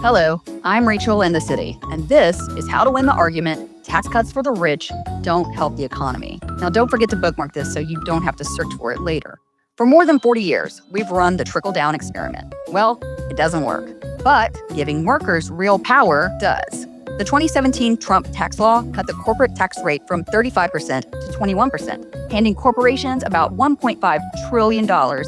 Hello, I'm Rachel in the city, and this is how to win the argument tax cuts for the rich don't help the economy. Now, don't forget to bookmark this so you don't have to search for it later. For more than 40 years, we've run the trickle-down experiment. Well, it doesn't work, but giving workers real power does. The 2017 Trump tax law cut the corporate tax rate from 35% to 21%, handing corporations about $1.5 trillion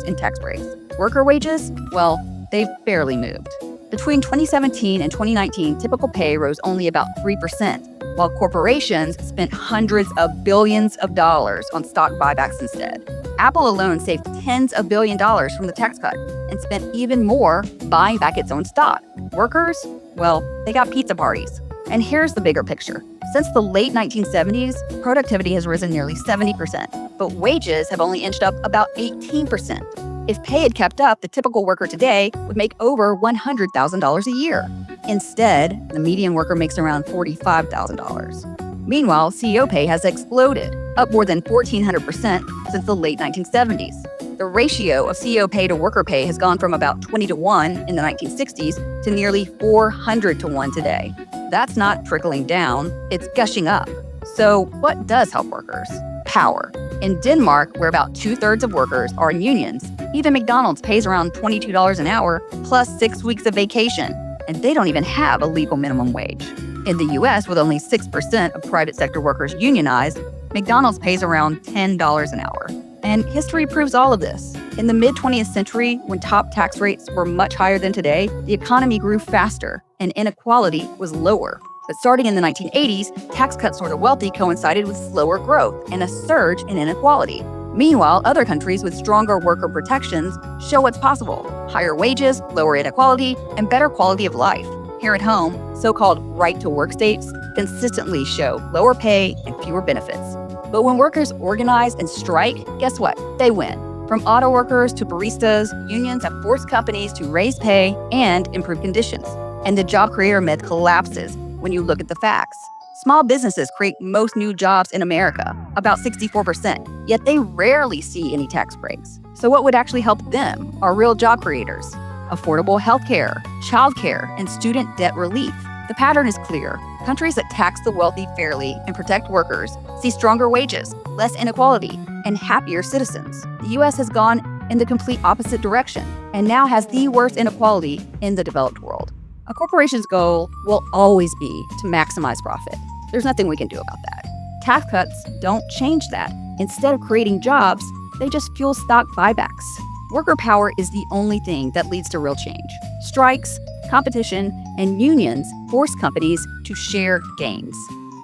in tax breaks. Worker wages? Well, they've barely moved. Between 2017 and 2019, typical pay rose only about 3%, while corporations spent hundreds of billions of dollars on stock buybacks instead. Apple alone saved tens of billions of dollars from the tax cut and spent even more buying back its own stock. Workers? Well, they got pizza parties. And here's the bigger picture. Since the late 1970s, productivity has risen nearly 70%, but wages have only inched up about 18%. If pay had kept up, the typical worker today would make over $100,000 a year. Instead, the median worker makes around $45,000. Meanwhile, CEO pay has exploded, up more than 1,400% since the late 1970s. The ratio of CEO pay to worker pay has gone from about 20 to 1 in the 1960s to nearly 400 to 1 today. That's not trickling down, it's gushing up. So what does help workers? Power. In Denmark, where about 2/3 of workers are in unions, even McDonald's pays around $22 an hour plus 6 weeks of vacation, and they don't even have a legal minimum wage. In the US, with only 6% of private sector workers unionized, McDonald's pays around $10 an hour. And history proves all of this. In the mid-20th century, when top tax rates were much higher than today, the economy grew faster and inequality was lower. But starting in the 1980s, tax cuts for the wealthy coincided with slower growth and a surge in inequality. Meanwhile, other countries with stronger worker protections show what's possible: higher wages, lower inequality, and better quality of life. Here at home, so-called right-to-work states consistently show lower pay and fewer benefits. But when workers organize and strike, guess what? They win. From auto workers to baristas, unions have forced companies to raise pay and improve conditions. And the job creator myth collapses when you look at the facts. Small businesses create most new jobs in America, about 64%, yet they rarely see any tax breaks. So what would actually help them are real job creators: affordable healthcare, childcare, and student debt relief. The pattern is clear. Countries that tax the wealthy fairly and protect workers see stronger wages, less inequality, and happier citizens. The US has gone in the complete opposite direction and now has the worst inequality in the developed world. A corporation's goal will always be to maximize profit. There's nothing we can do about that. Tax cuts don't change that. Instead of creating jobs, they just fuel stock buybacks. Worker power is the only thing that leads to real change. Strikes, competition, and unions force companies to share gains.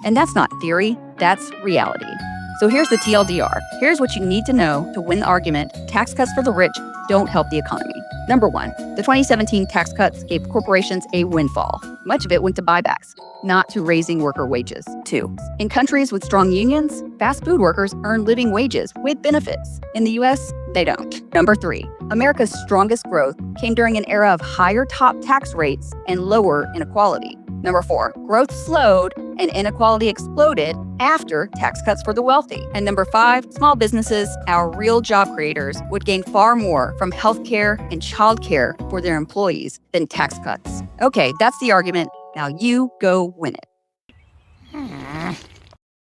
And that's not theory, that's reality. So here's the TLDR. Here's what you need to know to win the argument tax cuts for the rich don't help the economy. Number one, the 2017 tax cuts gave corporations a windfall. Much of it went to buybacks, not to raising worker wages. Two, in countries with strong unions, fast food workers earn living wages with benefits. In the US, they don't. Number three, America's strongest growth came during an era of higher top tax rates and lower inequality. Number four, growth slowed and inequality exploded after tax cuts for the wealthy. And number five, small businesses, our real job creators, would gain far more from healthcare and childcare for their employees than tax cuts. Okay, that's the argument. Now you go win it.